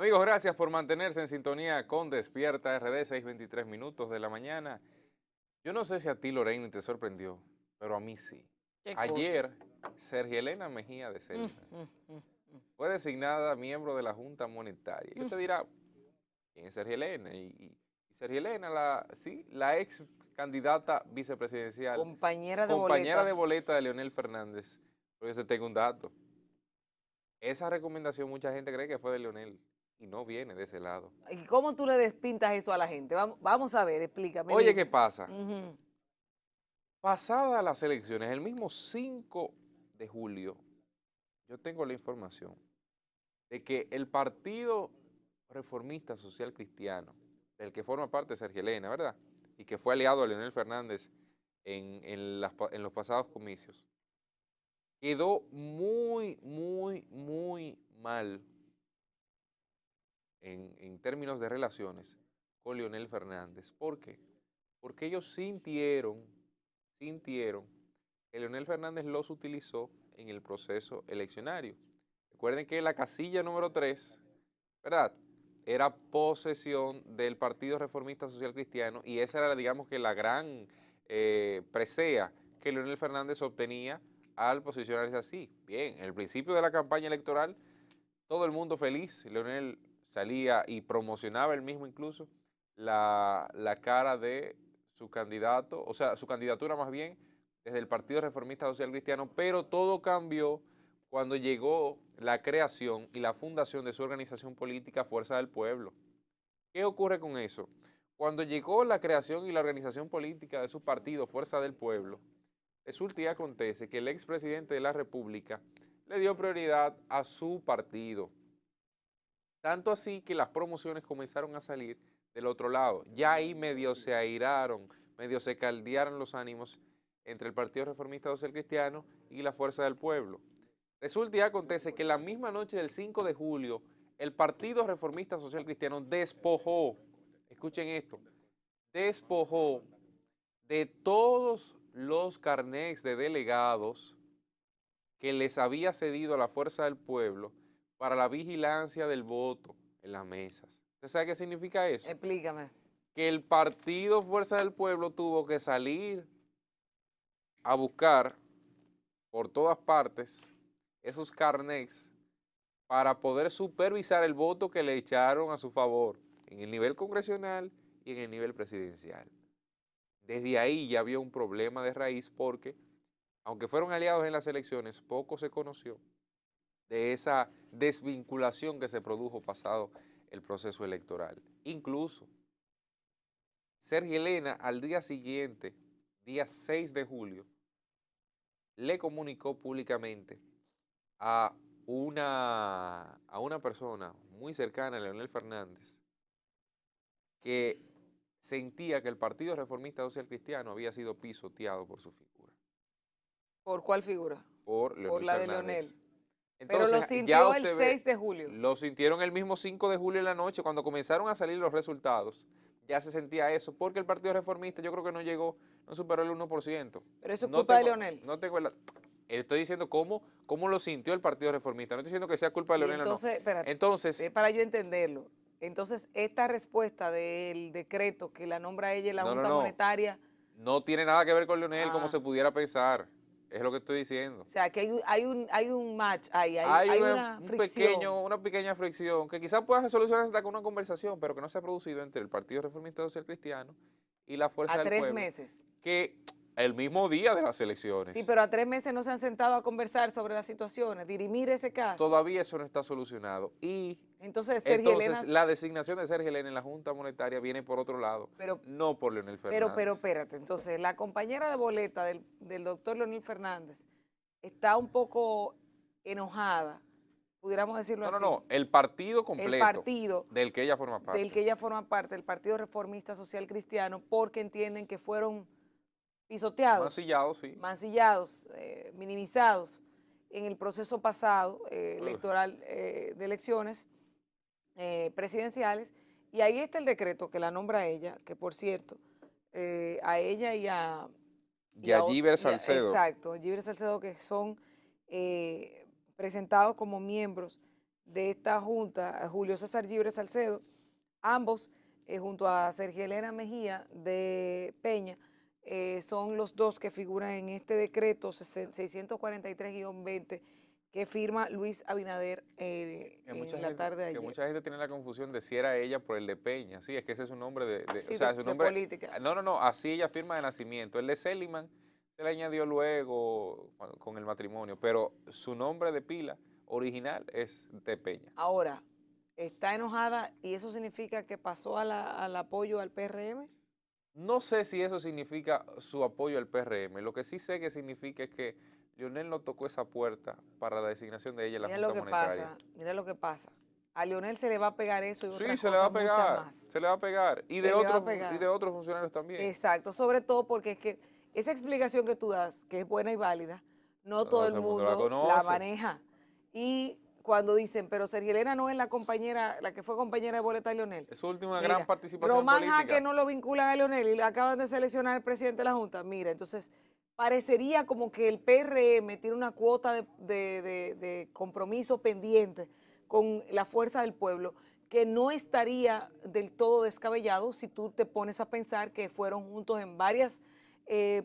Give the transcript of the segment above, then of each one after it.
Amigos, gracias por mantenerse en sintonía con Despierta RD, 6:23 minutos de la mañana. Yo no sé si a ti, Lorena, te sorprendió, pero a mí sí. ¿Qué cosa? Ayer, Sergio Elena Mejía de Mm, Celina mm, mm, fue designada miembro de la Junta Monetaria. Y mm. usted dirá, ¿quién es Sergio Elena? Y Sergio Elena, la ex candidata vicepresidencial, Compañera de compañera de boleta. boleta de Leonel Fernández. Pero yo te tengo un dato. Esa recomendación mucha gente cree que fue de Leonel y no viene de ese lado. ¿Y cómo tú le despintas eso a la gente? Vamos a ver, explícame, Oye, ¿qué dime. pasa? Ujú. Pasadas las elecciones, el mismo 5 de julio, yo tengo la información de que el Partido Reformista Social Cristiano, del que forma parte Sergio Elena, ¿verdad? Y que fue aliado a Leonel Fernández en los pasados comicios, quedó muy mal en términos de relaciones con Leonel Fernández. ¿Por qué? Porque ellos sintieron que Leonel Fernández los utilizó en el proceso eleccionario. Recuerden que la casilla número 3, ¿verdad?, era posesión del Partido Reformista Social Cristiano y esa era, digamos que la gran presea que Leonel Fernández obtenía al posicionarse así. Bien, en el principio de la campaña electoral, todo el mundo feliz, Leonel salía y promocionaba él mismo incluso la cara de su candidato, o sea, su candidatura más bien, desde el Partido Reformista Social Cristiano, pero todo cambió cuando llegó la creación y la fundación de su organización política Fuerza del Pueblo. ¿Qué ocurre con eso? Cuando llegó la creación y la organización política de su partido Fuerza del Pueblo, resulta y acontece que el expresidente de la República le dio prioridad a su partido. Tanto así que las promociones comenzaron a salir del otro lado. Ya ahí medio se airaron, medio se caldearon los ánimos entre el Partido Reformista Social Cristiano y la Fuerza del Pueblo. Resulta y acontece que la misma noche del 5 de julio, el Partido Reformista Social Cristiano despojó, escuchen esto, despojó de todos los carnets de delegados que les había cedido a la Fuerza del Pueblo para la vigilancia del voto en las mesas. ¿Usted sabe qué significa eso? Explícame. Que el partido Fuerza del Pueblo tuvo que salir a buscar por todas partes esos carnets para poder supervisar el voto que le echaron a su favor en el nivel congresional y en el nivel presidencial. Desde ahí ya había un problema de raíz porque, aunque fueron aliados en las elecciones, poco se conoció de esa desvinculación que se produjo pasado el proceso electoral. Incluso, Sergio Elena al día siguiente, día 6 de julio, le comunicó públicamente a una persona muy cercana a Leonel Fernández que sentía que el Partido Reformista Social Cristiano había sido pisoteado por su figura, ¿Por cuál figura? por Por Leonel la de Leonel. Fernández. Pero lo Entonces, ya sintió el usted ve, 6 de julio. lo sintieron el mismo 5 de julio en la noche, cuando comenzaron a salir los resultados, ya se sentía eso, porque el Partido Reformista yo creo que no llegó, no superó el 1%. Pero eso es No culpa de tengo, Leonel. no tengo estoy diciendo cómo lo sintió el Partido Reformista, no estoy diciendo que sea culpa de Y Leonel o no. entonces, espérate, Entonces, para yo entenderlo. Entonces, esta respuesta del decreto que la nombra ella en la Junta no, Monetaria, no tiene nada que ver con Leonel como ah, se pudiera pensar, es lo que estoy diciendo. o sea, que hay un match ahí, Hay hay una fricción. una pequeña fricción que quizás pueda solucionarse hasta con una conversación, pero que no se ha producido entre el Partido Reformista Social Cristiano y la Fuerza A del 3 Pueblo, meses. que el mismo día de las Sí, elecciones, pero a 3 meses no se han sentado a conversar sobre las situaciones, dirimir ese caso. todavía eso no está solucionado. Y Entonces, Sergio Elena, entonces la designación de Sergio Elena en la Junta Monetaria viene por otro lado, pero, no por Leonel Fernández. espérate, entonces la compañera de boleta del doctor Leonel Fernández está un poco enojada, pudiéramos decirlo así, No, el partido el completo partido del que ella forma del parte. que ella forma parte, el Partido Reformista Social Cristiano, porque entienden que fueron pisoteados, Mancillado, sí. mancillados, minimizados en el proceso pasado Uf. electoral de elecciones presidenciales. Y ahí está el decreto que la nombra ella, que por cierto, a ella Y allí ver Salcedo. exacto, Gibber Salcedo, que son presentados como miembros de esta junta, Julio César Gibre Salcedo, ambos, junto a Sergio Elena Mejía de Peña, son los dos que figuran en este decreto 643-20 que firma Luis Abinader en la tarde de ayer. Que mucha gente tiene la confusión de si era ella por el de Peña. Sí, es que ese es su nombre Sí, o sea, de su nombre. política. No, así ella firma de nacimiento. El de Seliman se le añadió luego con el matrimonio, pero su nombre de pila original es de Peña. Ahora, está enojada y eso significa que pasó al apoyo al PRM. No sé si eso significa su apoyo al PRM. Lo que sí sé que significa es que Leonel no tocó esa puerta para la designación de ella en la Junta Monetaria. Mira lo que pasa. A Leonel se le va a pegar eso y Sí, otras se le va a cosas muchas pegar, más. se le va a pegar. Y Se de le va a otros pegar. y de otros funcionarios también. Exacto, sobre todo porque es que esa explicación que tú das, que es buena y válida, no todo el mundo la conoce. maneja. Y cuando dicen, pero Sergio Elena no es la compañera, la que fue compañera de boleta de Leonel. Es su última Mira, gran participación Román política. Jaque no lo vinculan a Leonel y le acaban de seleccionar al presidente de la Junta. Mira, entonces parecería como que el PRM tiene una cuota de compromiso pendiente con la fuerza del pueblo que no estaría del todo descabellado si tú te pones a pensar que fueron juntos en varias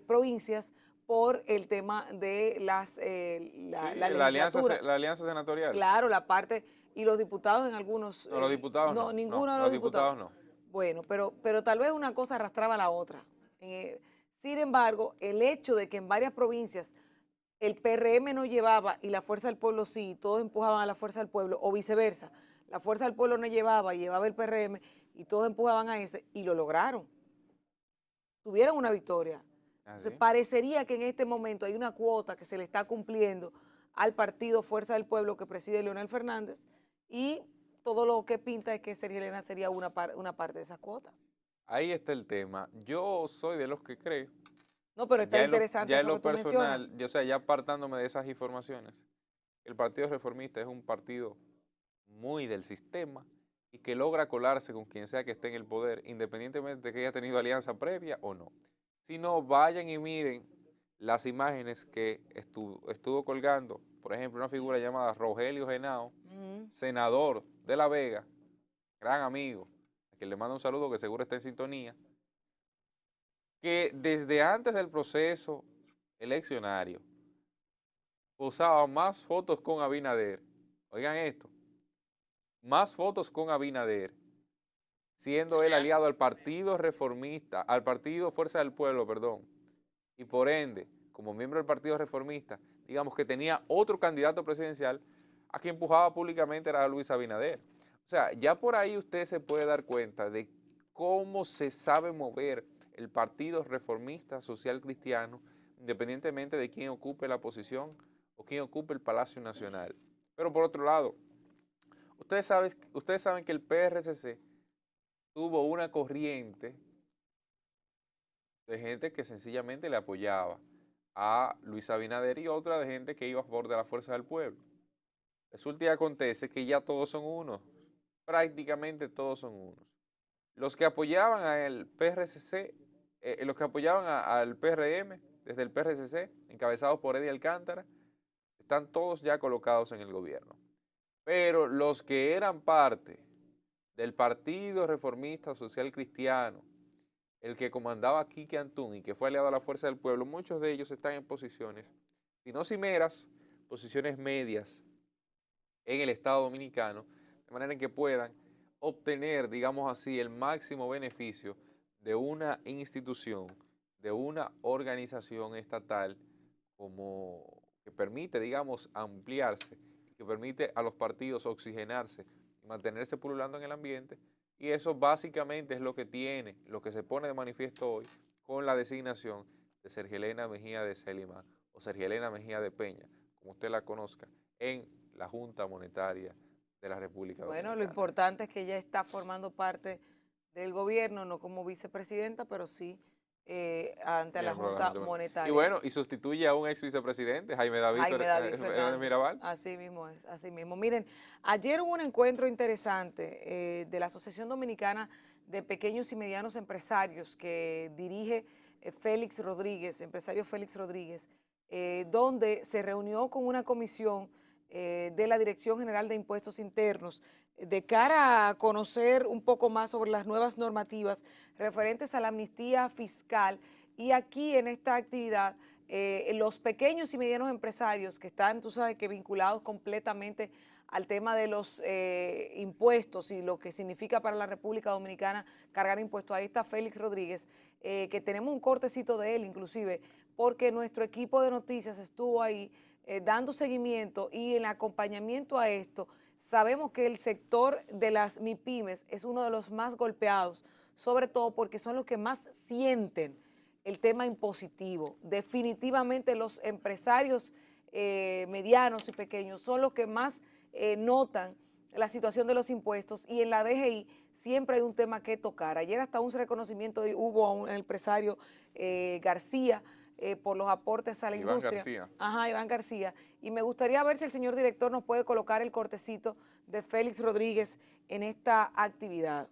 provincias por el tema de la legislatura. La alianza senatorial. Claro, la parte, y los diputados en algunos. No, los diputados no. Ninguno de los los diputados no. Bueno, pero tal vez una cosa arrastraba a la otra. Sin embargo, el hecho de que en varias provincias el PRM no llevaba y la Fuerza del Pueblo sí, todos empujaban a la Fuerza del Pueblo, o viceversa, la Fuerza del Pueblo no llevaba y llevaba el PRM y todos empujaban a ese, y lo lograron. Tuvieron una victoria. Entonces, parecería que en este momento hay una cuota que se le está cumpliendo al partido Fuerza del Pueblo que preside Leonel Fernández y todo lo que pinta es que Sergio Elena sería una parte de esa cuota. Ahí está el tema. Yo soy de los que cree. No, pero está interesante ya eso en que lo tú mencionas. personal, o sea, ya apartándome de esas informaciones, el Partido Reformista es un partido muy del sistema y que logra colarse con quien sea que esté en el poder, independientemente de que haya tenido alianza previa o no. Si no, vayan y miren las imágenes que estuvo colgando, por ejemplo, una figura llamada Rogelio Genao, senador de La Vega, gran amigo, a quien le mando un saludo que seguro está en sintonía, que desde antes del proceso eleccionario posaba más fotos con Abinader, oigan esto, más fotos con Abinader, siendo él aliado al Partido Reformista, al Partido Fuerza del Pueblo, perdón, y por ende, como miembro del Partido Reformista, digamos que tenía otro candidato presidencial a quien empujaba públicamente era Luis Abinader. O sea, ya por ahí usted se puede dar cuenta de cómo se sabe mover el Partido Reformista Social Cristiano, independientemente de quién ocupe la posición o quién ocupe el Palacio Nacional. Pero por otro lado, ustedes saben que el PRCC tuvo una corriente de gente que sencillamente le apoyaba a Luis Abinader y otra de gente que iba a favor de la fuerza del pueblo. Resulta y acontece que ya todos son unos, prácticamente todos son unos. Los que apoyaban al PRCC, los que apoyaban al PRM, desde el PRCC, encabezados por Eddie Alcántara, están todos ya colocados en el gobierno. Pero los que eran parte del Partido Reformista Social Cristiano, el que comandaba Quique Antún y que fue aliado a la Fuerza del Pueblo, muchos de ellos están en posiciones, si no cimeras, posiciones medias en el Estado Dominicano, de manera en que puedan obtener, digamos así, el máximo beneficio de una institución, de una organización estatal como que permite, digamos, ampliarse, que permite a los partidos oxigenarse y mantenerse pululando en el ambiente. Y eso básicamente es lo que tiene, lo que se pone de manifiesto hoy con la designación de Sergio Elena Mejía de Seliman o Sergio Elena Mejía de Peña, como usted la conozca, en la Junta Monetaria de la República Dominicana. Bueno, lo importante es que ella está formando parte del gobierno, no como vicepresidenta, pero sí ante la Junta Monetaria. Y bueno, y sustituye a un ex vicepresidente, Jaime David Fernández. Mirabal. Así mismo es, así mismo. Miren, ayer hubo un encuentro interesante de la Asociación Dominicana de Pequeños y Medianos Empresarios que dirige Félix Rodríguez, empresario Félix Rodríguez, donde se reunió con una comisión de la Dirección General de Impuestos Internos, de cara a conocer un poco más sobre las nuevas normativas referentes a la amnistía fiscal. Y aquí en esta actividad, los pequeños y medianos empresarios que están, tú sabes, que vinculados completamente al tema de los impuestos y lo que significa para la República Dominicana cargar impuestos. Ahí está Félix Rodríguez, que tenemos un cortecito de él inclusive, porque nuestro equipo de noticias estuvo ahí dando seguimiento y en acompañamiento a esto. Sabemos que el sector de las MIPYMES es uno de los más golpeados, sobre todo porque son los que más sienten el tema impositivo. Definitivamente los empresarios medianos y pequeños son los que más notan la situación de los impuestos, y en la DGI siempre hay un tema que tocar. Ayer hasta un reconocimiento hubo a un empresario García, por los aportes a la industria. García. Ajá, Iván García. Y me gustaría ver si el señor director nos puede colocar el cortecito de Félix Rodríguez en esta actividad.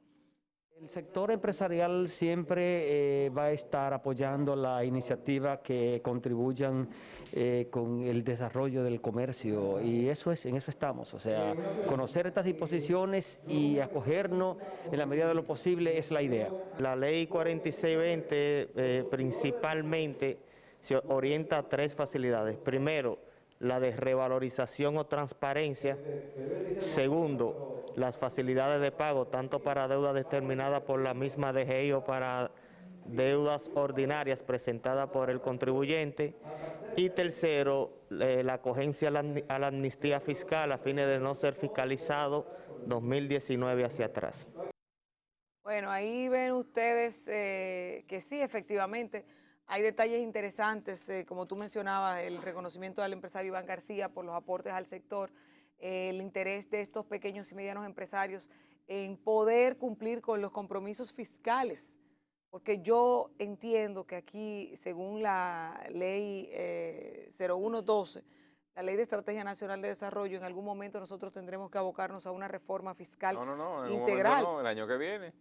El sector empresarial siempre va a estar apoyando la iniciativa que contribuyan con el desarrollo del comercio, y en eso estamos. O sea, conocer estas disposiciones y acogernos en la medida de lo posible es la idea. La ley 4620 principalmente se orienta a tres facilidades. Primero, la de revalorización o transparencia. Segundo, las facilidades de pago, tanto para deuda determinada por la misma DGI o para deudas ordinarias presentadas por el contribuyente. Y tercero, la acogencia a la amnistía fiscal a fines de no ser fiscalizado 2019 hacia atrás. Bueno, ahí ven ustedes que sí, efectivamente, hay detalles interesantes, como tú mencionabas, el reconocimiento del empresario Iván García por los aportes al sector, el interés de estos pequeños y medianos empresarios en poder cumplir con los compromisos fiscales, porque yo entiendo que aquí, según la ley 0112, la Ley de Estrategia Nacional de Desarrollo, en algún momento nosotros tendremos que abocarnos a una reforma fiscal No, en integral. No, el año que viene.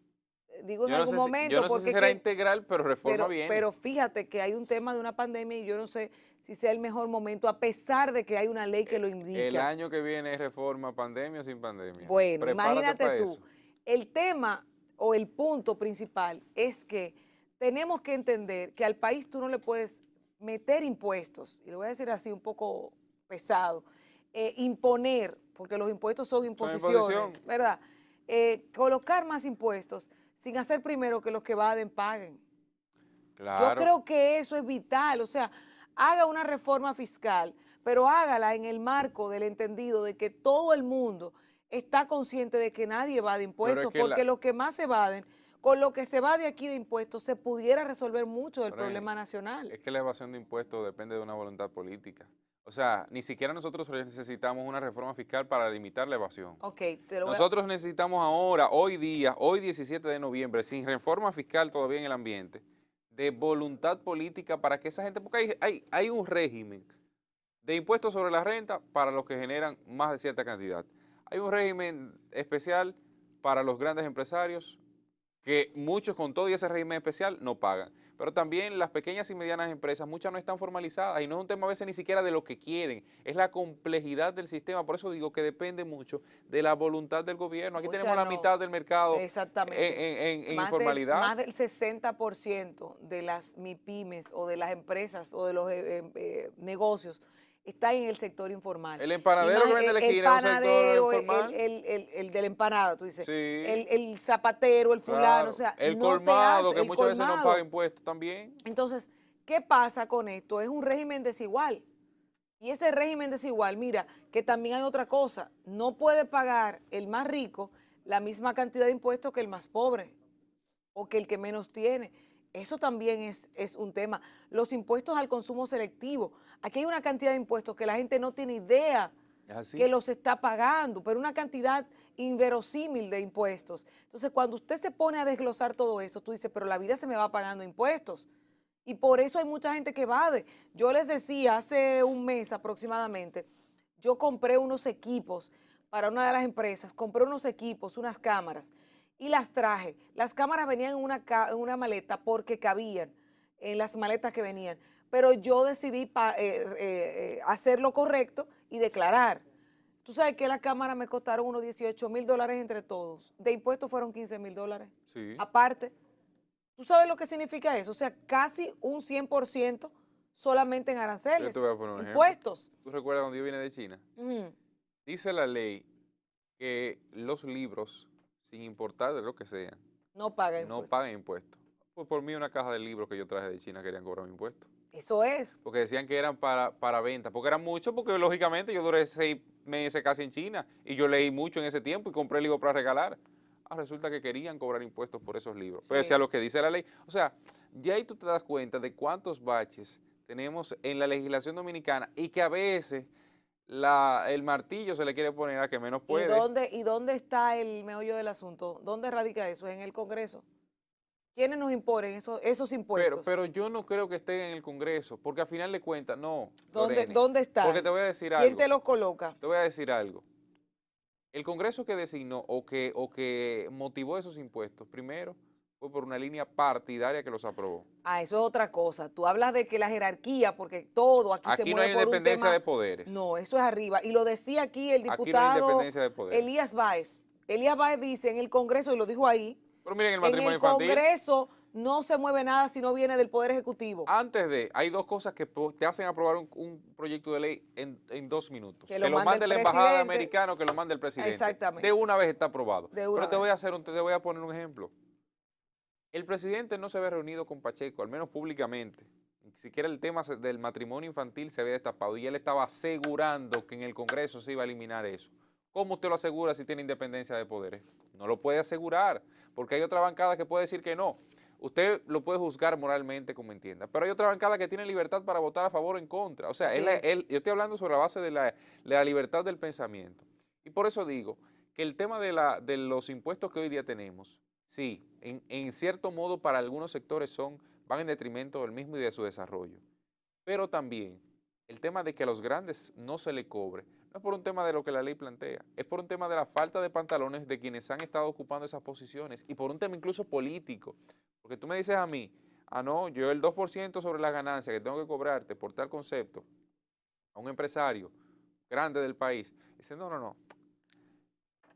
Digo en algún momento. Yo no sé si será integral, pero reforma viene. Pero fíjate que hay un tema de una pandemia y yo no sé si sea el mejor momento, a pesar de que hay una ley que lo indica. El año que viene es reforma, pandemia o sin pandemia. Bueno, Prepárate imagínate tú. eso. El tema o el punto principal es que tenemos que entender que al país tú no le puedes meter impuestos, y lo voy a decir así un poco pesado, imponer, porque los impuestos son imposiciones, ¿verdad? Colocar más impuestos sin hacer primero que los que evaden paguen. Claro. Yo creo que eso es vital, o sea, haga una reforma fiscal, pero hágala en el marco del entendido de que todo el mundo está consciente de que nadie evade impuestos, porque los que más evaden, con lo que se evade aquí de impuestos, se pudiera resolver mucho del problema nacional. Es que la evasión de impuestos depende de una voluntad política. O sea, ni siquiera nosotros necesitamos una reforma fiscal para limitar la evasión. Nosotros necesitamos ahora, hoy día, hoy 17 de noviembre, sin reforma fiscal todavía en el ambiente, de voluntad política para que esa gente, porque hay un régimen de impuestos sobre la renta para los que generan más de cierta cantidad. Hay un régimen especial para los grandes empresarios, que muchos con todo y ese régimen especial no pagan. Pero también las pequeñas y medianas empresas, muchas no están formalizadas y no es un tema a veces ni siquiera de lo que quieren, es la complejidad del sistema. Por eso digo que depende mucho de la voluntad del gobierno. Aquí tenemos la mitad del mercado en informalidad. Más del 60% de las MIPYMES o de las empresas o de los negocios está en el sector informal. El empanadero que vende la esquina es un sector informal. El de la empanada, tú dices. Sí. El zapatero, el fulano, Claro. o sea, el no colmado, te hace, que muchas veces no paga impuestos también. Entonces, ¿qué pasa con esto? Es un régimen desigual. Y ese régimen desigual, mira, que también hay otra cosa. No puede pagar el más rico la misma cantidad de impuestos que el más pobre o que el que menos tiene. Eso también es un tema. Los impuestos al consumo selectivo. Aquí hay una cantidad de impuestos que la gente no tiene idea que los está pagando, pero una cantidad inverosímil de impuestos. Entonces, cuando usted se pone a desglosar todo eso, tú dices, pero la vida se me va pagando impuestos. Y por eso hay mucha gente que evade. Yo les decía hace un mes aproximadamente, yo compré unos equipos para una de las empresas, compré unos equipos, unas cámaras, y las traje. Las cámaras venían en una maleta porque cabían en las maletas que venían, pero yo decidí hacer lo correcto y declarar. Tú sabes que las cámaras me costaron unos $18,000 entre todos. De impuestos fueron $15,000. Sí. Aparte, ¿tú sabes lo que significa eso? O sea, casi un 100% solamente en Yo aranceles, te voy a poner un ejemplo. impuestos. ¿Tú recuerdas cuando yo vine de China? Ujú. Dice la ley que los libros, sin importar de lo que sean, No paga no impuestos. pagan impuestos. Pues por mí una caja de libros que yo traje de China querían cobrar impuestos. Eso es. Porque decían que eran para venta, porque eran muchos, porque lógicamente yo duré 6 meses casi en China y yo leí mucho en ese tiempo y compré libros para regalar. Resulta que querían cobrar impuestos por esos libros, pese Sí. a lo que dice la ley. O sea, ya ahí tú te das cuenta de cuántos baches tenemos en la legislación dominicana y que a veces el martillo se le quiere poner a que menos puede. ¿Y dónde está el meollo del asunto? ¿Dónde radica eso? ¿En el Congreso? ¿Quiénes nos imponen esos impuestos? Pero yo no creo que esté en el Congreso, porque al final de cuentas, no, ¿Dónde, Lorene, dónde están? porque te voy a decir ¿Quién algo, te los coloca? te voy a decir algo. El Congreso que designó o que motivó esos impuestos, primero, fue por una línea partidaria que los aprobó. Ah, eso es otra cosa. Tú hablas de que la jerarquía, porque todo aquí se Aquí no mueve hay por un independencia tema. de poderes. No, eso es arriba. Y lo decía aquí el Aquí no hay diputado independencia de poderes. Elías Báez. Elías Báez dice en el Congreso, y lo dijo ahí, Pero miren el en matrimonio el infantil. Congreso no se mueve nada si no viene del Poder Ejecutivo. Hay dos cosas que te hacen aprobar un proyecto de ley en 2 minutos. Que lo mande mande el la embajada presidente. americana o que lo mande el presidente. Exactamente. De una vez está aprobado. De una Pero te vez. voy a poner un ejemplo. El presidente no se había reunido con Pacheco, al menos públicamente. Ni siquiera el tema del matrimonio infantil se había destapado y él estaba asegurando que en el Congreso se iba a eliminar eso. ¿Cómo usted lo asegura si tiene independencia de poderes? No lo puede asegurar, porque hay otra bancada que puede decir que no. Usted lo puede juzgar moralmente como entienda, pero hay otra bancada que tiene libertad para votar a favor o en contra. O sea, Así yo estoy hablando sobre la base de la libertad del pensamiento. Y por eso digo que el tema de los impuestos que hoy día tenemos, sí, en cierto modo para algunos sectores van en detrimento del mismo y de su desarrollo. Pero también el tema de que a los grandes no se le cobre, no es por un tema de lo que la ley plantea, es por un tema de la falta de pantalones de quienes han estado ocupando esas posiciones y por un tema incluso político. Porque tú me dices a mí, no, yo el 2% sobre la ganancia que tengo que cobrarte por tal concepto a un empresario grande del país, dice, no,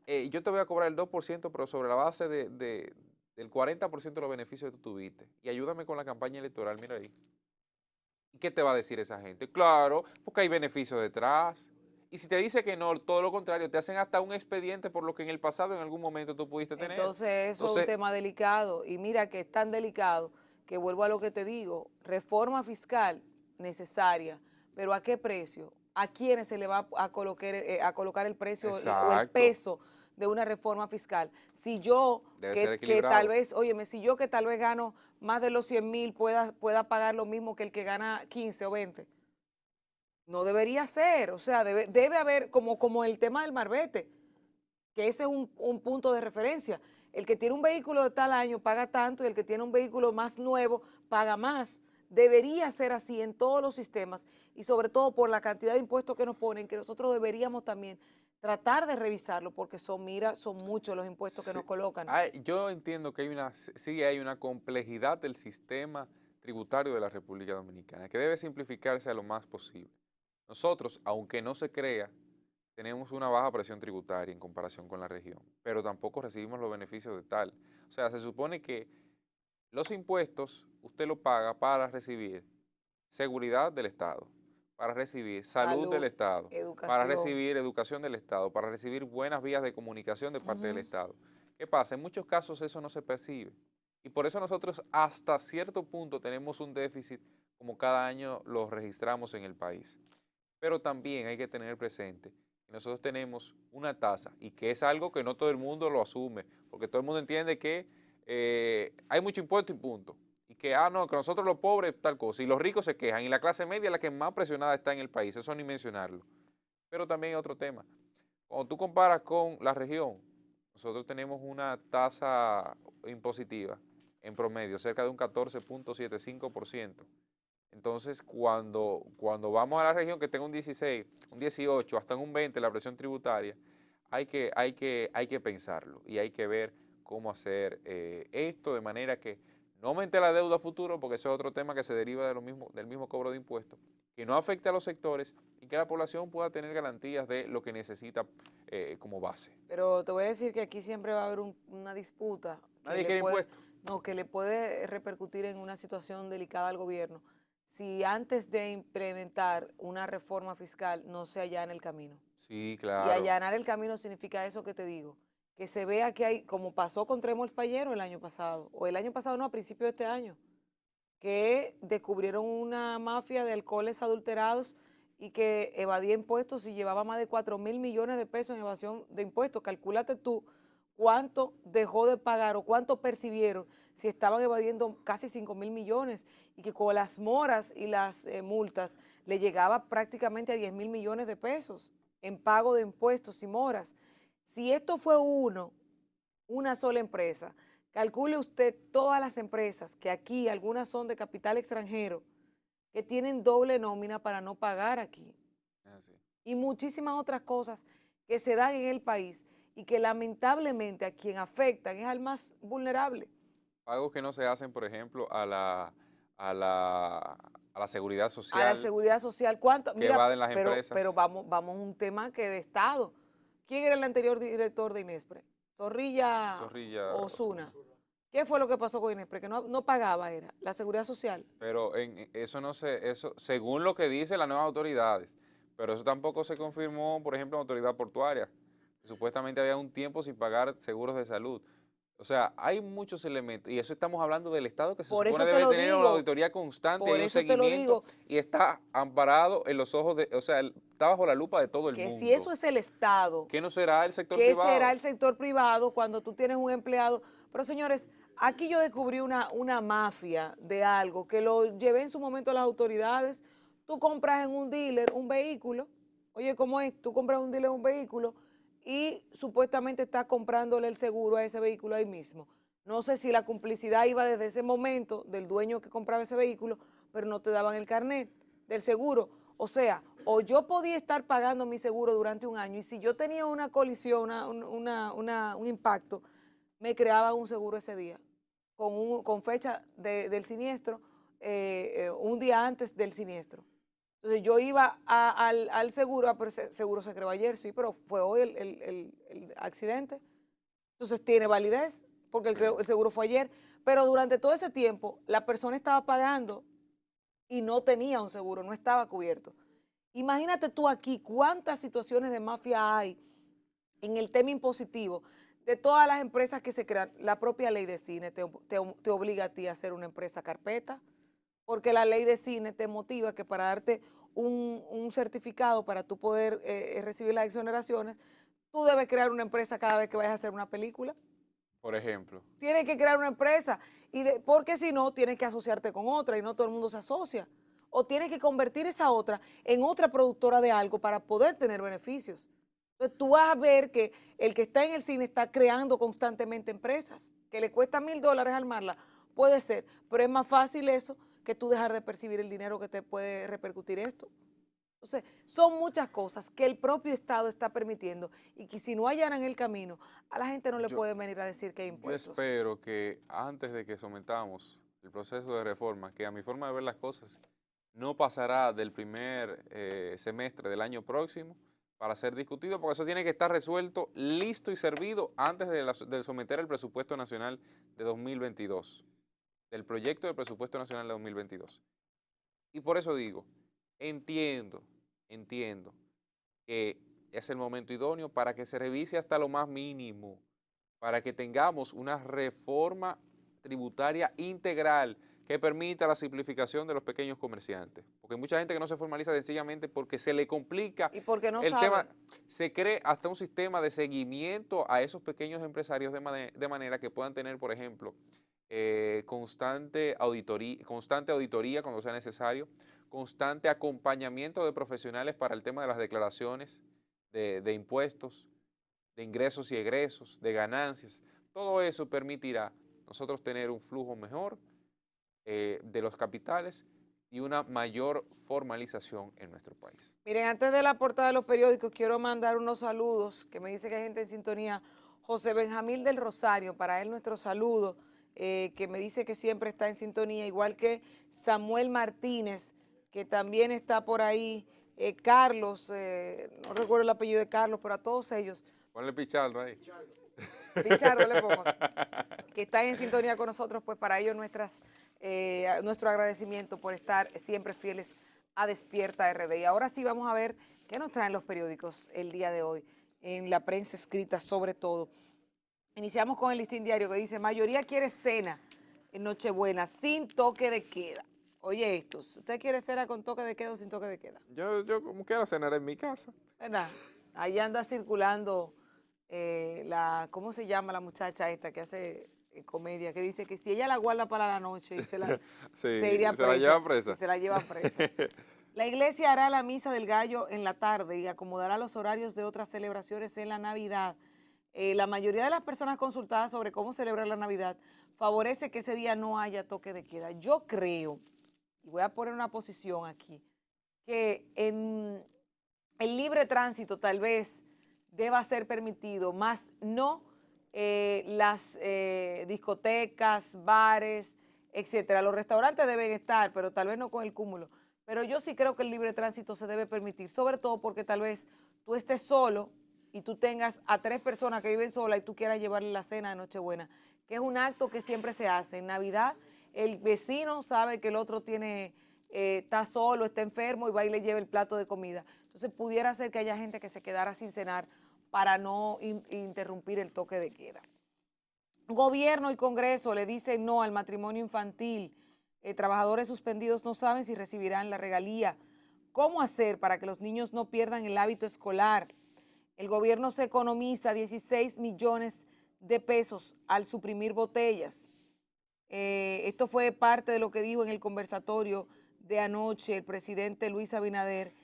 yo te voy a cobrar el 2%, pero sobre la base del 40% de los beneficios que tú tuviste. Y ayúdame con la campaña electoral, mira ahí. ¿Y qué te va a decir esa gente? Claro, porque hay beneficios detrás. Y si te dice que no, todo lo contrario, te hacen hasta un expediente por lo que en el pasado en algún momento tú pudiste tener. Entonces, eso es un tema delicado. Y mira que es tan delicado que vuelvo a lo que te digo, reforma fiscal necesaria, pero ¿a qué precio? ¿A quiénes se le va a colocar el precio o el Exacto. peso de una reforma fiscal? Si yo, Debe ser que equilibrado. tal vez, óyeme, si yo que tal vez gano más de los 100,000 pueda pagar lo mismo que el que gana 15 o 20. No debería ser, o sea, debe haber, como el tema del marbete, que ese es un punto de referencia. El que tiene un vehículo de tal año paga tanto y el que tiene un vehículo más nuevo paga más. Debería ser así en todos los sistemas y sobre todo por la cantidad de impuestos que nos ponen, que nosotros deberíamos también tratar de revisarlo porque son muchos los impuestos que nos colocan. Yo entiendo que hay una complejidad del sistema tributario de la República Dominicana que debe simplificarse a lo más posible. Nosotros, aunque no se crea, tenemos una baja presión tributaria en comparación con la región, pero tampoco recibimos los beneficios de tal. O sea, se supone que los impuestos usted lo paga para recibir seguridad del Estado, para recibir salud del Estado, para recibir educación del Estado, para recibir buenas vías de comunicación de parte del Estado. ¿Qué pasa? En muchos casos eso no se percibe. Y por eso nosotros hasta cierto punto tenemos un déficit como cada año lo registramos en el país. Pero también hay que tener presente que nosotros tenemos una tasa y que es algo que no todo el mundo lo asume, porque todo el mundo entiende que hay mucho impuesto y punto. Y que, no, que nosotros los pobres tal cosa, y los ricos se quejan, y la clase media es la que más presionada está en el país, eso ni mencionarlo. Pero también hay otro tema. Cuando tú comparas con la región, nosotros tenemos una tasa impositiva en promedio, cerca de un 14.75%. Entonces, cuando vamos a la región que tenga un 16, un 18, hasta un 20 la presión tributaria, hay que pensarlo y hay que ver cómo hacer esto de manera que no aumente la deuda a futuro, porque eso es otro tema que se deriva del mismo cobro de impuestos, que no afecte a los sectores y que la población pueda tener garantías de lo que necesita como base. Pero te voy a decir que aquí siempre va a haber una disputa Nadie quiere impuestos. no, que le puede repercutir en una situación delicada al gobierno si antes de implementar una reforma fiscal no se allana el camino. Sí, Y claro. allanar el camino significa eso que te digo, que se vea que hay, como pasó con Tremos Payero el año pasado, o el año pasado no, a principios de este año, que descubrieron una mafia de alcoholes adulterados y que evadía impuestos y llevaba más de 4.000 millones de pesos en evasión de impuestos. Calcúlate tú cuánto dejó de pagar o cuánto percibieron si estaban evadiendo casi 5.000 millones y que con las moras y las multas le llegaba prácticamente a 10.000 millones de pesos en pago de impuestos y moras. Si esto fue una sola empresa, calcule usted todas las empresas, que aquí algunas son de capital extranjero, que tienen doble nómina para no pagar aquí. Así. Y muchísimas otras cosas que se dan en el país y que lamentablemente a quien afectan es al más vulnerable. Pagos que no se hacen, por ejemplo, a la seguridad social. A la seguridad social, ¿cuánto? Que evaden las pero, empresas. pero vamos a un tema que de Estado. ¿Quién era el anterior director de Inespre? Zorrilla Osuna. ¿Qué fue lo que pasó con Inespre? Que no pagaba, era la seguridad social. Pero eso no se, eso, según lo que dicen las nuevas autoridades, pero eso tampoco se confirmó, por ejemplo, en la autoridad portuaria. Supuestamente había un tiempo sin pagar seguros de salud. O sea, hay muchos elementos, y eso estamos hablando del Estado que se Por supone eso te debe lo tener digo. una auditoría constante y Por un eso te lo seguimiento, digo. y está amparado en los ojos de, o sea, está bajo la lupa de todo el Que mundo. si eso es el Estado, ¿Qué no será el sector ¿qué privado? será el sector privado cuando tú tienes un empleado? Pero señores, aquí yo descubrí una mafia de algo que lo llevé en su momento a las autoridades. Tú compras en un dealer un vehículo, oye, ¿cómo es? Tú compras en un dealer un vehículo y supuestamente estás comprándole el seguro a ese vehículo ahí mismo. No sé si la complicidad iba desde ese momento del dueño que compraba ese vehículo, pero no te daban el carnet del seguro. O sea, o yo podía estar pagando mi seguro durante un año y si yo tenía una colisión, un impacto, me creaban un seguro ese día, con fecha del siniestro, un día antes del siniestro. Entonces yo iba al seguro, pero ese seguro se creó ayer, sí, pero fue hoy el accidente. Entonces tiene validez, porque el seguro fue ayer, pero durante todo ese tiempo la persona estaba pagando y no tenía un seguro, no estaba cubierto. Imagínate tú aquí cuántas situaciones de mafia hay en el tema impositivo de todas las empresas que se crean. La propia ley de cine te obliga a ti a hacer una empresa carpeta, porque la ley de cine te motiva que para darte un certificado para tú poder recibir las exoneraciones, tú debes crear una empresa cada vez que vayas a hacer una película. Por ejemplo. Tienes que crear una empresa, porque si no, tienes que asociarte con otra y no todo el mundo se asocia. O tienes que convertir esa otra en otra productora de algo para poder tener beneficios. Entonces tú vas a ver que el que está en el cine está creando constantemente empresas, que le cuesta $1.000 armarla, puede ser, pero es más fácil eso que tú dejar de percibir el dinero que te puede repercutir esto. Entonces, son muchas cosas que el propio Estado está permitiendo y que si no allanan el camino, a la gente no le puede venir a decir que hay impuestos. Yo espero que antes de que sometamos el proceso de reforma, que a mi forma de ver las cosas, no pasará del primer semestre del año próximo para ser discutido, porque eso tiene que estar resuelto, listo y servido antes de someter el presupuesto nacional de 2022, del proyecto del presupuesto nacional de 2022. Y por eso digo, entiendo que es el momento idóneo para que se revise hasta lo más mínimo, para que tengamos una reforma tributaria integral que permita la simplificación de los pequeños comerciantes. Porque hay mucha gente que no se formaliza sencillamente porque se le complica y porque no el sabe. tema. Se cree hasta un sistema de seguimiento a esos pequeños empresarios de manera que puedan tener, por ejemplo, constante auditoría cuando sea necesario, constante acompañamiento de profesionales para el tema de las declaraciones de impuestos, de ingresos y egresos, de ganancias. Todo eso permitirá nosotros tener un flujo mejor de los capitales y una mayor formalización en nuestro país. Miren, antes de la portada de los periódicos, quiero mandar unos saludos, que me dice que hay gente en sintonía. José Benjamín del Rosario, para él nuestro saludo, que me dice que siempre está en sintonía, igual que Samuel Martínez, que también está por ahí, Carlos, no recuerdo el apellido de Carlos, pero a todos ellos, Ponle Pichardo ahí. Pichardo le pongo, que están en sintonía con nosotros, pues para ellos nuestro agradecimiento por estar siempre fieles a Despierta RD. Y ahora sí vamos a ver qué nos traen los periódicos el día de hoy, en la prensa escrita sobre todo. Iniciamos con el Listín Diario que dice, mayoría quiere cena en Nochebuena sin toque de queda. Oye esto, ¿usted quiere cena con toque de queda o sin toque de queda? Yo como quiera cenar en mi casa. ¿Verdad? Ahí anda circulando ¿cómo se llama la muchacha esta que hace comedia? Que dice que si ella la guarda para la noche y se Sí, iría se la lleva presa. y se la lleva presa. La iglesia hará la misa del gallo en la tarde y acomodará los horarios de otras celebraciones en la Navidad. La mayoría de las personas consultadas sobre cómo celebrar la Navidad favorece que ese día no haya toque de queda. Yo creo, y voy a poner una posición aquí, que en el libre tránsito tal vez deba ser permitido, más no las discotecas, bares, etcétera. Los restaurantes deben estar, pero tal vez no con el cúmulo. Pero yo sí creo que el libre tránsito se debe permitir, sobre todo porque tal vez tú estés solo y tú tengas a 3 personas que viven solas y tú quieras llevarle la cena de Nochebuena, que es un acto que siempre se hace. En Navidad el vecino sabe que el otro está solo, está enfermo y va y le lleva el plato de comida. Entonces pudiera ser que haya gente que se quedara sin cenar para no interrumpir el toque de queda. Gobierno y Congreso le dicen no al matrimonio infantil. Trabajadores suspendidos no saben si recibirán la regalía. ¿Cómo hacer para que los niños no pierdan el hábito escolar? El gobierno se economiza 16 millones de pesos al suprimir botellas. Esto fue parte de lo que dijo en el conversatorio de anoche el presidente Luis Abinader,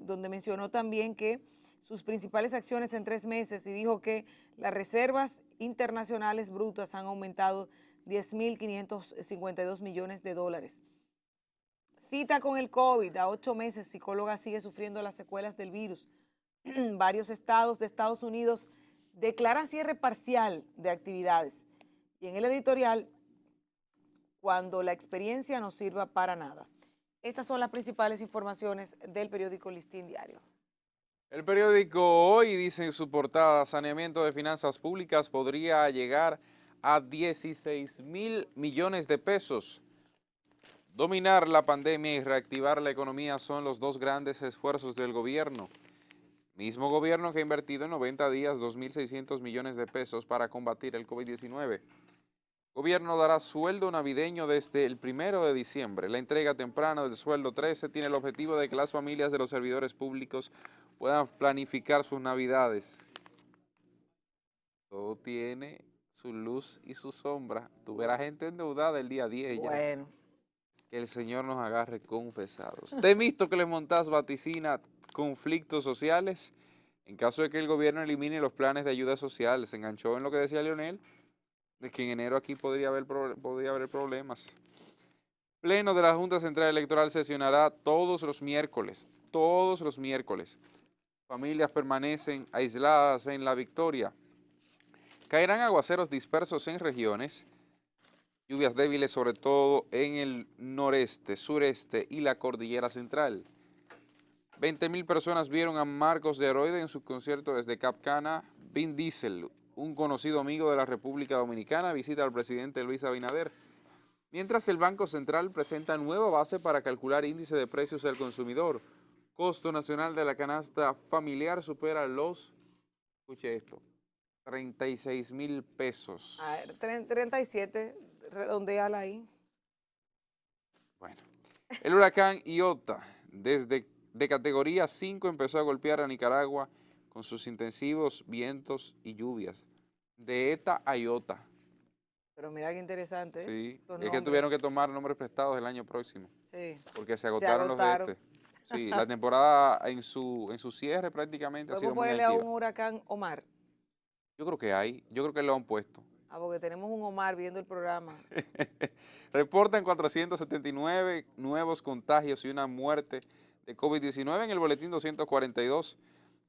donde mencionó también que sus principales acciones en 3 meses y dijo que las reservas internacionales brutas han aumentado 10.552 millones de dólares. Cita con el COVID, a 8 meses, psicóloga sigue sufriendo las secuelas del virus. Varios estados de Estados Unidos declaran cierre parcial de actividades. Y en el editorial, cuando la experiencia no sirva para nada. Estas son las principales informaciones del periódico Listín Diario. El periódico Hoy dice en su portada, saneamiento de finanzas públicas podría llegar a 16.000 millones de pesos. Dominar la pandemia y reactivar la economía son los 2 grandes esfuerzos del gobierno. Mismo gobierno que ha invertido en 90 días 2.600 millones de pesos para combatir el COVID-19. Gobierno dará sueldo navideño desde el 1 de diciembre. La entrega temprana del sueldo 13 tiene el objetivo de que las familias de los servidores públicos puedan planificar sus navidades. Todo tiene su luz y su sombra. Tú verás gente endeudada el día 10 ya. Bueno. Que el Señor nos agarre confesados. Temístocles Montaz vaticina conflictos sociales en caso de que el gobierno elimine los planes de ayuda social. Se enganchó en lo que decía Leonel, de que en enero aquí podría haber problemas. Pleno de la Junta Central Electoral sesionará todos los miércoles. Familias permanecen aisladas en La Victoria. Caerán aguaceros dispersos en regiones. Lluvias débiles sobre todo en el noreste, sureste y la cordillera central. 20.000 personas vieron a Marcos de Heroide en su concierto desde Cap Cana. Vin Diesel, un conocido amigo de la República Dominicana, visita al presidente Luis Abinader. Mientras el Banco Central presenta nueva base para calcular índice de precios del consumidor. Costo nacional de la canasta familiar supera los, escuche esto, 36.000 pesos. A ver, 37, redondeala ahí. Bueno, el huracán Iota, de categoría 5, empezó a golpear a Nicaragua con sus intensivos vientos y lluvias. De ETA a Iota. Pero mira qué interesante. Sí, Estos es que nombres. tuvieron que tomar nombres prestados el año próximo. Sí. Porque se agotaron los de este. Sí, la temporada en su cierre prácticamente ha sido ¿Podemos muy ponerle a un activa. huracán Omar? Yo creo que lo han puesto. Ah, porque tenemos un Omar viendo el programa. Reportan 479 nuevos contagios y una muerte de COVID-19 en el boletín 242.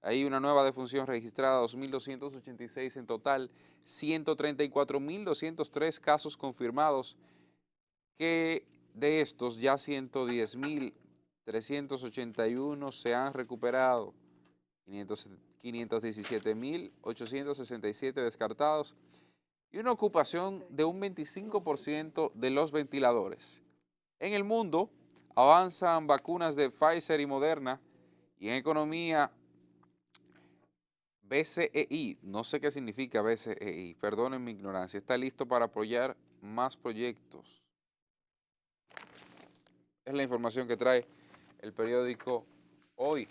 Hay una nueva defunción registrada, 2.286 en total, 134.203 casos confirmados, que de estos ya 110.381 se han recuperado, 517.867 descartados y una ocupación de un 25% de los ventiladores. En el mundo avanzan vacunas de Pfizer y Moderna y en economía BCEI, no sé qué significa BCEI, perdonen mi ignorancia, está listo para apoyar más proyectos. Es la información que trae el periódico Hoy.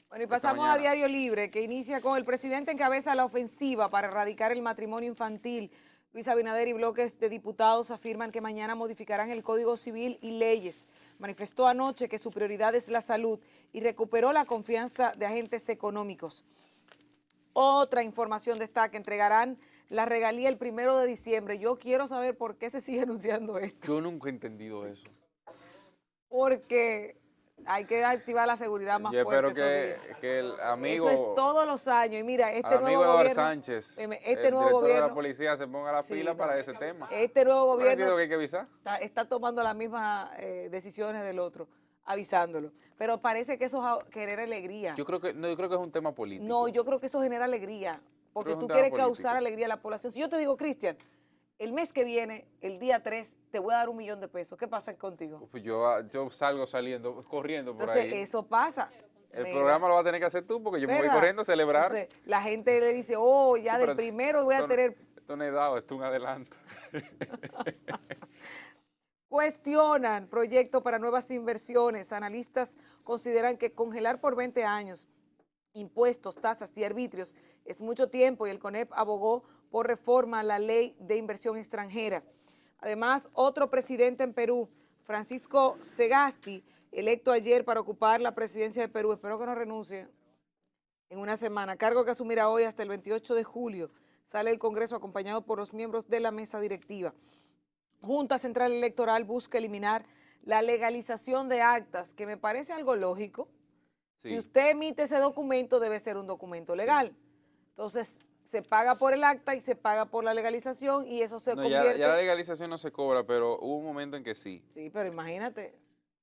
Bueno, y esta pasamos a mañana. Diario Libre, que inicia con el presidente encabeza la ofensiva para erradicar el matrimonio infantil. Luis Abinader y bloques de diputados afirman que mañana modificarán el Código Civil y leyes. Manifestó anoche que su prioridad es la salud y recuperó la confianza de agentes económicos. Otra información destaca, entregarán la regalía el 1 de diciembre. Yo quiero saber por qué se sigue anunciando esto. Yo nunca he entendido eso. Porque hay que activar la seguridad más Yo espero fuerte. esos días. que el amigo, Eso es todos los años. Y mira, este al nuevo amigo Eduardo gobierno, Sánchez, este el nuevo director de gobierno, la policía, se ponga la sí, pila no, para ese tema. este nuevo ¿No gobierno entiendo que hay que avisar? está tomando las mismas decisiones del otro, avisándolo. Pero parece que eso es querer alegría. Yo creo que es un tema político. No, yo creo que eso genera alegría, porque Creo que es un tú tema quieres político. causar alegría a la población. Si yo te digo, Cristian, el mes que viene, el día 3, te voy a dar $1 millón de pesos, ¿qué pasa contigo? Pues yo salgo corriendo por Entonces, ahí. eso pasa. El Mira, programa lo va a tener que hacer tú porque yo me voy ¿verdad? corriendo a celebrar. Entonces, la gente le dice, oh, ya Sí, del pero primero voy a esto- tener... Esto no es dado, esto es un adelanto. Cuestionan proyecto para nuevas inversiones. Analistas consideran que congelar por 20 años impuestos, tasas y arbitrios es mucho tiempo y el CONEP abogó por reforma a la ley de inversión extranjera. Además, otro presidente en Perú, Francisco Sagasti, electo ayer para ocupar la presidencia de Perú, espero que no renuncie en una semana, cargo que asumirá hoy hasta el 28 de julio. Sale el Congreso acompañado por los miembros de la mesa directiva. Junta Central Electoral busca eliminar la legalización de actas, que me parece algo lógico. Sí. Si usted emite ese documento, debe ser un documento legal. Entonces, se paga por el acta y se paga por la legalización y eso se No, convierte... ya la legalización no se cobra, pero hubo un momento en que sí. Sí, pero imagínate.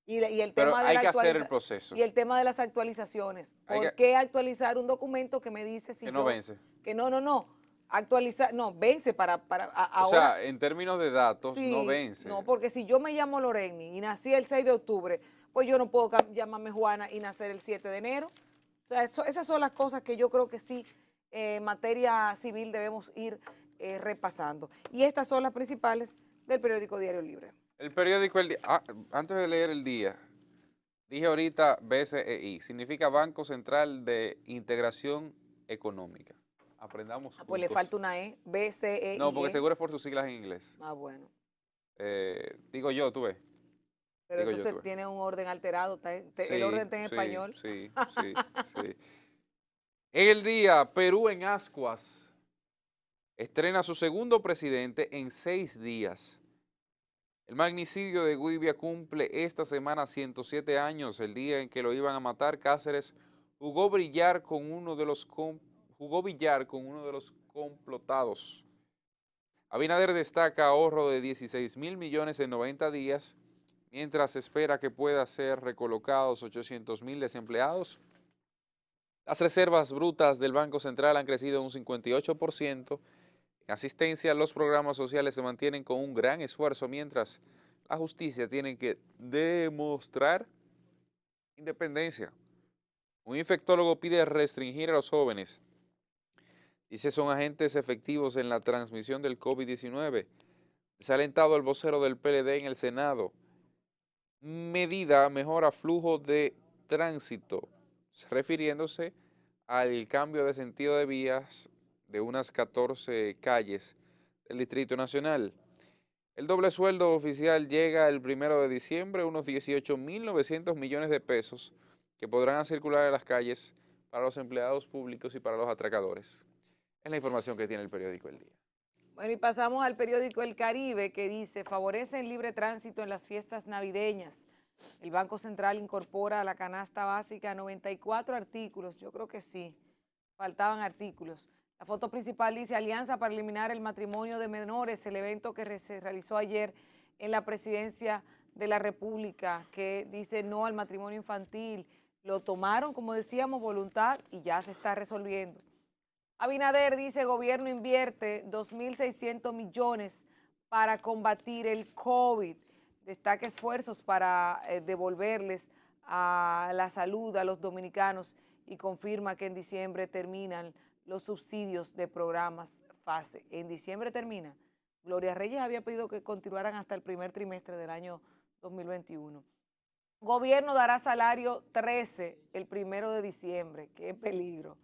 Y el Pero tema de hay la que hacer el actualiza- proceso. Y el tema de las actualizaciones. Hay ¿Por que- qué actualizar un documento que me dice si Que no yo- vence. Que no. Actualizar, no, vence para O ahora. sea, en términos de datos, Sí, no vence. no, porque si yo me llamo Loreni y nací el 6 de octubre, pues yo no puedo llamarme Juana y nacer el 7 de enero. O sea, esas son las cosas que yo creo que sí, en materia civil debemos ir repasando. Y estas son las principales del periódico Diario Libre. El periódico El Día, antes de leer El Día, dije ahorita BCEI, significa Banco Central de Integración Económica. Aprendamos Pues le juntos. falta una E, BCEI. No, porque seguro es por sus siglas en inglés. Ah, bueno. Digo yo, tú ves. Pero Digo yo, entonces tú ves. tiene un orden alterado, el Sí, orden está en sí, español. Sí. En El Día, Perú en ascuas. Estrena su segundo presidente en 6 días. El magnicidio de Güibia cumple esta semana 107 años. El día en que lo iban a matar, Cáceres jugó billar con uno de los complotados. Abinader destaca ahorro de 16.000 millones en 90 días, mientras espera que pueda ser recolocados 800.000 desempleados. Las reservas brutas del Banco Central han crecido un 58%. En asistencia, los programas sociales se mantienen con un gran esfuerzo, mientras la justicia tiene que demostrar independencia. Un infectólogo pide restringir a los jóvenes. Dice son agentes efectivos en la transmisión del COVID-19. Desalentado el vocero del PLD en el Senado. Medida mejora flujo de tránsito, refiriéndose al cambio de sentido de vías de unas 14 calles del Distrito Nacional. El doble sueldo oficial llega el 1 de diciembre, unos 18.900 millones de pesos que podrán circular en las calles para los empleados públicos y para los atracadores. Es la información que tiene el periódico El Día. Bueno, y pasamos al periódico El Caribe, que dice, favorece el libre tránsito en las fiestas navideñas. El Banco Central incorpora a la canasta básica 94 artículos. Yo creo que sí, faltaban artículos. La foto principal dice Alianza para eliminar el matrimonio de menores, el evento que se realizó ayer en la presidencia de la República que dice no al matrimonio infantil. Lo tomaron, como decíamos, voluntad y ya se está resolviendo. Abinader dice, gobierno invierte 2.600 millones para combatir el COVID. Destaca esfuerzos para devolverles a la salud a los dominicanos y confirma que en diciembre terminan los subsidios de programas FASE. En diciembre termina. Gloria Reyes había pedido que continuaran hasta el primer trimestre del año 2021. Gobierno dará salario 13 el 1 de diciembre. ¡Qué peligro!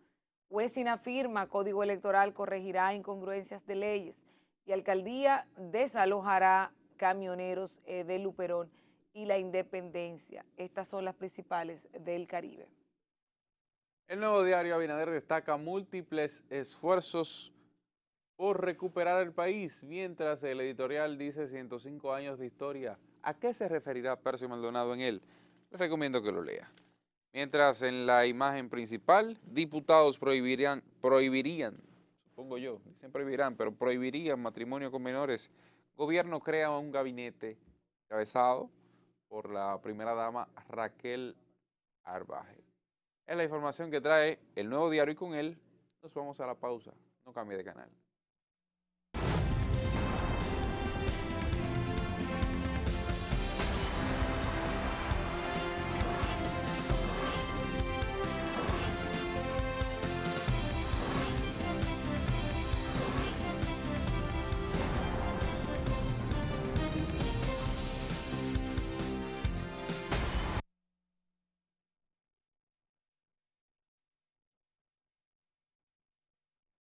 Huesina afirma, Código Electoral corregirá incongruencias de leyes y Alcaldía desalojará camioneros de Luperón y La Independencia. Estas son las principales del Caribe. El Nuevo Diario Abinader destaca múltiples esfuerzos por recuperar el país, mientras el editorial dice 105 años de historia. ¿A qué se referirá Percio Maldonado en él? Les recomiendo que lo lea. Mientras en la imagen principal, diputados prohibirían, supongo yo, dicen prohibirán, pero prohibirían matrimonio con menores. Gobierno crea un gabinete encabezado por la primera dama Raquel Arbaje. Es la información que trae el Nuevo Diario y con él nos vamos a la pausa. No cambie de canal.